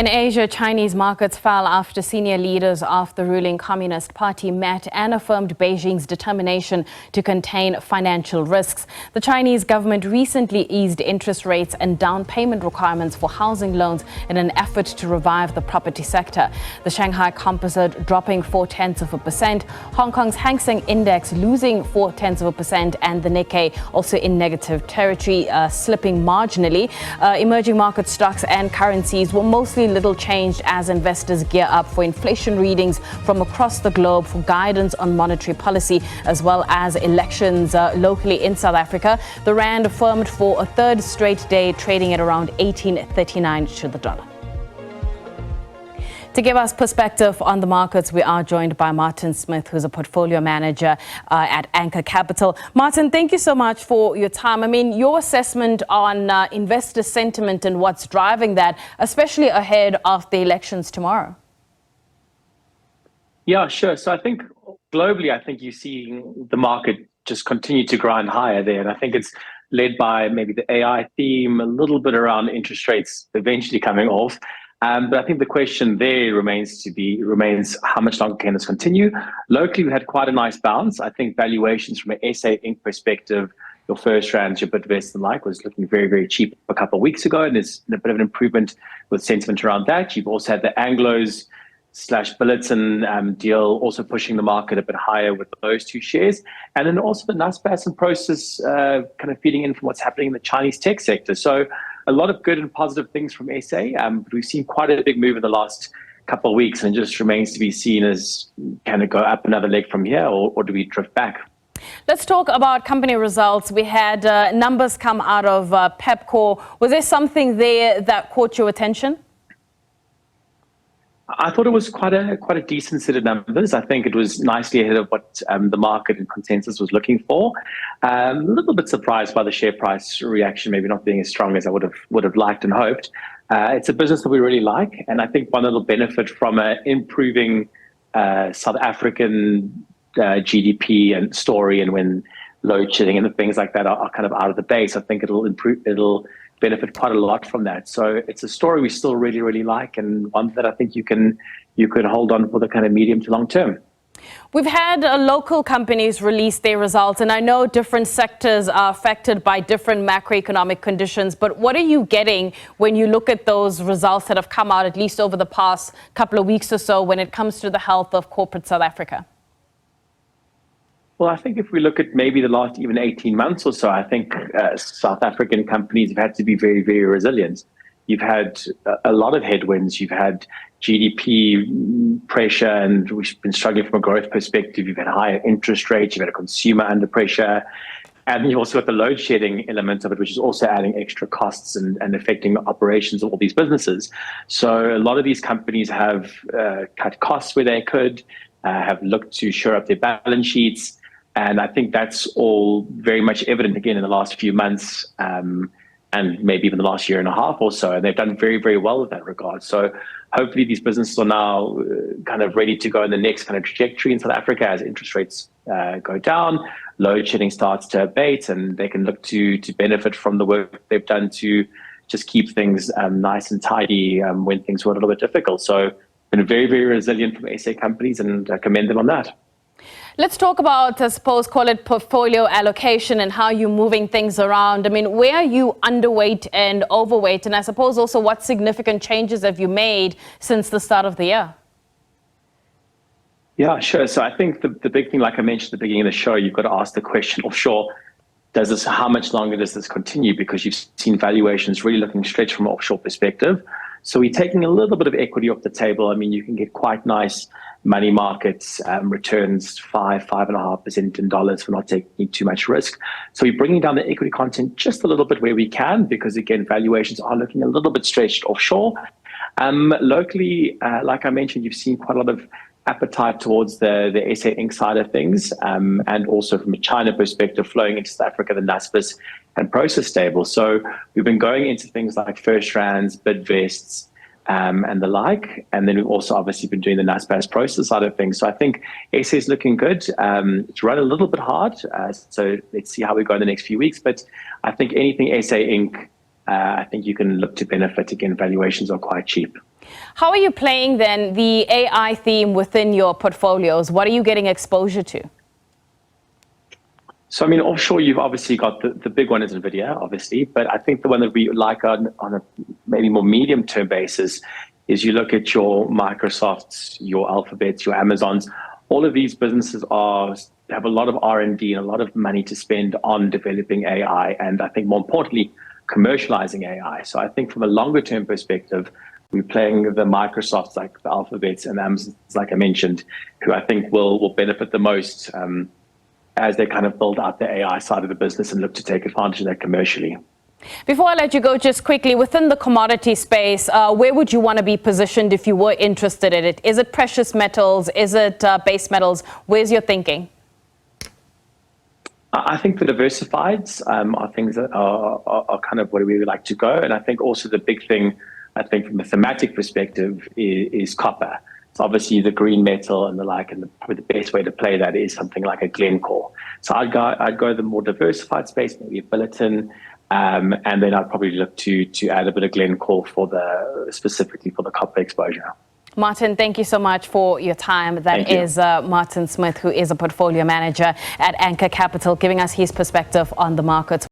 In Asia, Chinese markets fell after senior leaders of the ruling Communist Party met and affirmed Beijing's determination to contain financial risks. The Chinese government recently eased interest rates and down payment requirements for housing loans in an effort to revive the property sector. The Shanghai Composite dropping 0.4%, Hong Kong's Hang Seng Index losing 0.4%, and the Nikkei also in negative territory, slipping marginally. Emerging market stocks and currencies were mostly little changed as investors gear up for inflation readings from across the globe for guidance on monetary policy, as well as elections locally in South Africa. The rand firmed for a third straight day, trading at around 18.39 to the dollar. To give us perspective on the markets, we are joined by Martin Smith, who's a portfolio manager at Anchor Capital. Martin, thank you so much for your time. I mean, your assessment on investor sentiment and what's driving that, especially ahead of the elections tomorrow. Yeah, sure. So I think globally, I think you're seeing the market just continue to grind higher there. And I think it's led by maybe the AI theme, a little bit around interest rates eventually coming off. But I think the question there remains how much longer can this continue? Locally, we had quite a nice bounce. I think valuations from an SA Inc. perspective, your FirstRand, your Bidvest and like, was looking very, very cheap a couple of weeks ago. And there's a bit of an improvement with sentiment around that. You've also had the Anglos / Bulletin deal also pushing the market a bit higher with those two shares. And then also the Naspers and Prosus kind of feeding in from what's happening in the Chinese tech sector. So a lot of good and positive things from SA. But we've seen quite a big move in the last couple of weeks, and it just remains to be seen as can it go up another leg from here, or do we drift back? Let's talk about company results. We had numbers come out of Pepkor. Was there something there that caught your attention? I thought it was quite a decent set of numbers. I think it was nicely ahead of what the market and consensus was looking for. A little bit surprised by the share price reaction, maybe not being as strong as I would have liked and hoped. It's a business that we really like, and I think one little benefit from an improving South African GDP and story, and when load shedding and things like that are kind of out of the base, I think it'll benefit quite a lot from that. So it's a story we still really, really like, and one that I think you can hold on for the kind of medium to long term. We've had local companies release their results, and I know different sectors are affected by different macroeconomic conditions, but what are you getting when you look at those results that have come out, at least over the past couple of weeks or so, when it comes to the health of corporate South Africa? Well, I think if we look at maybe the last even 18 months or so, I think South African companies have had to be very, very resilient. You've had a lot of headwinds. You've had GDP pressure, and we've been struggling from a growth perspective. You've had higher interest rates. You've had a consumer under pressure. And you've also got the load shedding element of it, which is also adding extra costs and affecting the operations of all these businesses. So a lot of these companies have cut costs where they could, have looked to shore up their balance sheets. And I think that's all very much evident again in the last few months, and maybe even the last year and a half or so. And they've done very, very well in that regard. So hopefully these businesses are now kind of ready to go in the next kind of trajectory in South Africa as interest rates go down, load shedding starts to abate, and they can look to benefit from the work they've done to just keep things nice and tidy when things were a little bit difficult. So been very, very resilient from SA companies, and I commend them on that. Let's talk about, I suppose, call it portfolio allocation and how you're moving things around. I mean, where are you underweight and overweight? And I suppose also what significant changes have you made since the start of the year? Yeah, sure. So I think the big thing, like I mentioned at the beginning of the show, you've got to ask the question offshore. How much longer does this continue? Because you've seen valuations really looking stretched from an offshore perspective. So we're taking a little bit of equity off the table. I mean, you can get quite nice money markets returns 5.5% in dollars for not taking too much risk. So we're bringing down the equity content just a little bit where we can, because again, valuations are looking a little bit stretched offshore. Locally, like I mentioned, you've seen quite a lot of appetite towards the SA Inc. side of things, and also from a China perspective, flowing into South Africa, the Naspers and Prosus stable. So we've been going into things like FirstRands, Bidvests, and the like. And then we've also obviously been doing the Naspers Prosus side of things. So I think SA is looking good. It's run a little bit hard. So let's see how we go in the next few weeks. But I think anything SA Inc. I think you can look to benefit. Again, valuations are quite cheap. How are you playing then the AI theme within your portfolios? What are you getting exposure to? So, I mean, offshore, you've obviously got the big one is NVIDIA, obviously, but I think the one that we like on a maybe more medium-term basis is you look at your Microsofts, your Alphabets, your Amazons. All of these businesses have a lot of R&D and a lot of money to spend on developing AI, and I think more importantly, commercializing AI. So I think from a longer-term perspective, we're playing the Microsofts like the Alphabets and the Amazons, like I mentioned, who I think will benefit the most as they kind of build out the AI side of the business and look to take advantage of that commercially. Before I let you go, just quickly, within the commodity space, where would you want to be positioned if you were interested in it? Is it precious metals? Is it base metals? Where's your thinking? I think the diversifieds are things that are kind of where we would like to go. And I think also the big thing, I think from a thematic perspective, is copper. It's obviously the green metal and the like, and probably the best way to play that is something like a Glencore. So I'd go the more diversified space, maybe a Billiton, and then I'd probably look to add a bit of Glencore specifically for the copper exposure. Martin, thank you so much for your time. That is Martin Smith, who is a portfolio manager at Anchor Capital, giving us his perspective on the markets.